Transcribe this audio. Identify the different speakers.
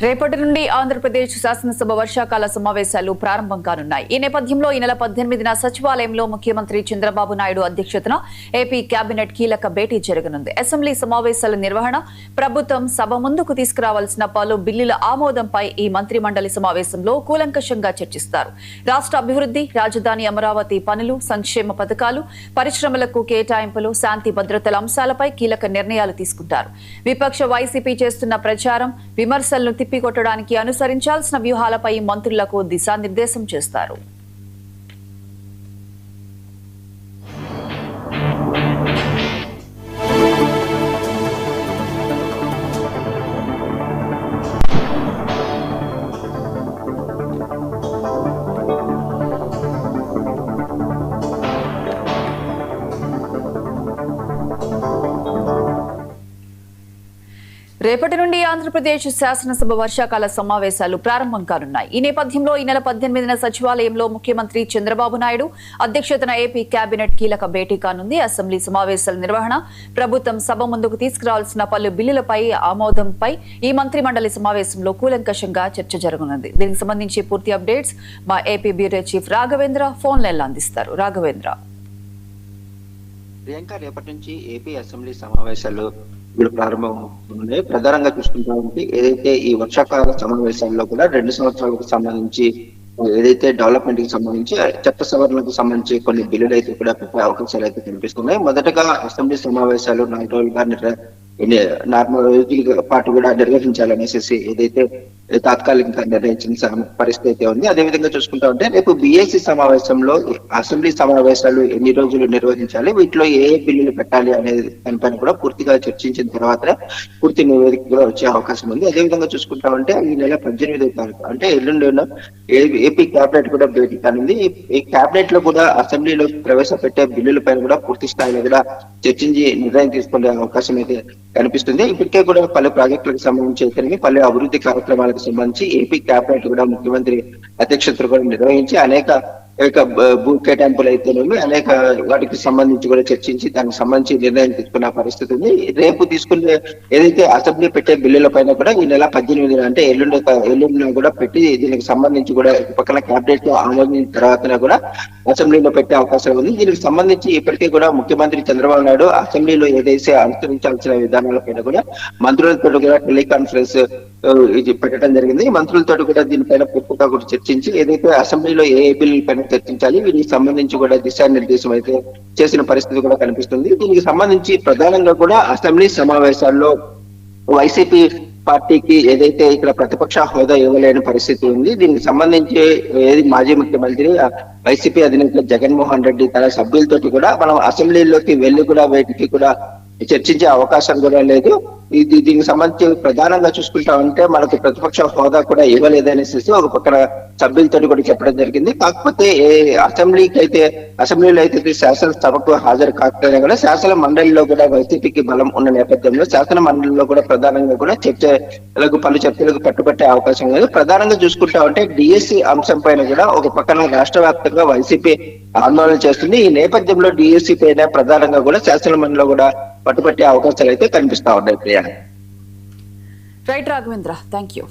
Speaker 1: రేపటి నుండి ఆంధ్రప్రదేశ్ శాసనసభ వర్షాకాల సమావేశాలు ప్రారంభం కానున్నాయి. ఈ నేపథ్యంలో ఈ నెల 18న సచివాలయంలో ముఖ్యమంత్రి చంద్రబాబు నాయుడు అధ్యక్షతన ఏపీ కేబినెట్ కీలక భేటీ జరగనుంది. అసెంబ్లీ సమావేశాల నిర్వహణ, ప్రభుత్వం సభ ముందుకు తీసుకురావాల్సిన పలు బిల్లుల ఆమోదంపై ఈ మంత్రి మండలి సమావేశంలో కూలంకషంగా చర్చిస్తారు. రాష్ట్ర అభివృద్ధి, రాజధాని అమరావతి పనులు, సంక్షేమ పథకాలు, పరిశ్రమలకు కేటాయింపులు, శాంతి భద్రతల అంశాలపై కీలక నిర్ణయాలు తీసుకుంటారు. విపక్ష వైసీపీ చేస్తున్న ప్రచారం, విమర్శలను తిప్పికొట్టడానికి అనుసరించాల్సిన వ్యూహాలపై మంత్రులకు దిశానిర్దేశం చేస్తారు. రేపటి నుండి ఆంధ్రప్రదేశ్ శాసనసభ వర్షాకాల సమావేశాలు ప్రారంభం కానున్నాయి. ఈ నేపథ్యంలో ఈ నెల 18న సచివాలయంలో ముఖ్యమంత్రి చంద్రబాబు నాయుడు అధ్యక్షతన ఏపీ కేబినెట్ కీలక భేటీ కానుంది. అసెంబ్లీ సమావేశాల నిర్వహణ, ప్రభుత్వం సభ ముందుకు తీసుకురావాల్సిన పలు బిల్లులపై ఆమోదంపై ఈ మంత్రి మండలి సమావేశంలో కూలంకషంగా చర్చ జరగనుంది. దీనికి సంబంధించి పూర్తి అప్డేట్స్ మా AP bureau chief Raghavendra phone లైన్లో అందిస్తారు. రాఘవేంద్ర.
Speaker 2: ప్రియాంక, రేపటి నుంచి ఏపీ అసెంబ్లీ సమావేశాలు ప్రారంభం అవుతున్నాయి. ప్రధానంగా చూసుకుంటామంటే ఏదైతే ఈ వర్షాకాల సమావేశాల్లో కూడా 2 సంవత్సరాలకు సంబంధించి ఏదైతే డెవలప్మెంట్ కి సంబంధించి చట్ట సవరణలకు సంబంధించి కొన్ని బిల్లులు అయితే కూడా పెట్టే అవకాశాలు అయితే కనిపిస్తున్నాయి. మొదటగా అసెంబ్లీ సమావేశాలు 4 రోజులుగా నార్మల్ రోజుల పాటు కూడా నిర్వహించాలనేసి ఏదైతే తాత్కాలికంగా నిర్ణయించిన పరిస్థితి ఉంది. అదేవిధంగా చూసుకుంటా ఉంటే రేపు బిఎస్సి సమావేశంలో అసెంబ్లీ సమావేశాలు ఎన్ని రోజులు నిర్వహించాలి, వీటిలో ఏ బిల్లులు పెట్టాలి అనేది దానిపైన కూడా పూర్తిగా చర్చించిన తర్వాత పూర్తి నివేదిక కూడా వచ్చే అవకాశం ఉంది. అదేవిధంగా చూసుకుంటా ఉంటే ఈ నెల 18వ తారీఖు అంటే ఎల్లుండి ఏపీ కేబినెట్ కూడా భేటీ కానుంది. ఈ కేబినెట్ లో కూడా అసెంబ్లీలో ప్రవేశపెట్టే బిల్లుల పైన కూడా పూర్తి స్థాయిలో కూడా చర్చించి నిర్ణయం తీసుకునే అవకాశం అయితే కనిపిస్తుంది. ఇప్పటికే కూడా పలు ప్రాజెక్టులకు సంబంధించి అయితే పలు అభివృద్ధి కార్యక్రమాలకు సంబంధించి ఏపీ కేబినెట్ కూడా ముఖ్యమంత్రి అధ్యక్షతను కూడా నిర్వహించి అనేక భూ కేటాయింపులు అయితేనేమి అనేక వాటికి సంబంధించి కూడా చర్చించి దానికి సంబంధించి నిర్ణయం తీసుకున్న పరిస్థితి ఉంది. రేపు తీసుకునే ఏదైతే అసెంబ్లీ పెట్టే బిల్లుల పైన కూడా ఈ నెల 18 అంటే ఎల్లుండిన కూడా పెట్టి దీనికి సంబంధించి కూడా పక్కన కేబినెట్ లో ఆమోదించిన తర్వాత కూడా అసెంబ్లీలో పెట్టే అవకాశం ఉంది. దీనికి సంబంధించి ఇప్పటికే కూడా ముఖ్యమంత్రి చంద్రబాబు నాయుడు అసెంబ్లీలో ఏదైతే అనుసరించాల్సిన విధానాలపైన కూడా మంత్రులతో కూడా టెలికాన్ఫరెన్స్ ఇది పెట్టడం జరిగింది. మంత్రులతో కూడా దీనిపైన పూర్తిగా కూడా చర్చించి ఏదైతే అసెంబ్లీలో ఏ బిల్లుల పైన చర్చించాలి వీటికి సంబంధించి కూడా దిశానిర్దేశం అయితే చేసిన పరిస్థితి కూడా కనిపిస్తుంది. దీనికి సంబంధించి ప్రధానంగా కూడా అసెంబ్లీ సమావేశాల్లో వైసీపీ పార్టీకి ఏదైతే ఇక్కడ ప్రతిపక్ష హోదా ఇవ్వలేని పరిస్థితి ఉంది. దీనికి సంబంధించి మాజీ ముఖ్యమంత్రి వైసీపీ అధినేత జగన్మోహన్ రెడ్డి తన సభ్యులతోటి కూడా మనం అసెంబ్లీలోకి వెళ్లి కూడా వీటికి కూడా చర్చించే అవకాశం కూడా లేదు. దీనికి సంబంధించి ప్రధానంగా చూసుకుంటా ఉంటే మనకు ప్రతిపక్ష హోదా కూడా ఇవ్వలేదనేసి ఒక పక్కన సభ్యులతో కూడా చెప్పడం జరిగింది. కాకపోతే అసెంబ్లీలో అయితే శాసనసభకు హాజరు కాకపోయినా కూడా శాసన మండలిలో కూడా వైసీపీకి బలం ఉన్న నేపథ్యంలో శాసన మండలిలో కూడా ప్రధానంగా కూడా పలు చర్చలకు పట్టుబట్టే అవకాశం లేదు. ప్రధానంగా చూసుకుంటా ఉంటే డిఎస్సి అంశం పైన కూడా ఒక పక్కన రాష్ట్ర వ్యాప్తంగా వైసీపీ ఆందోళన చేస్తుంది. ఈ నేపథ్యంలో డిఎస్సి పైన ప్రధానంగా కూడా శాసన మండలిలో కూడా పట్టుబట్టే అవకాశాలు అయితే కనిపిస్తా ఉన్నాయి. Priya.
Speaker 1: Right Raghavendra, thank you.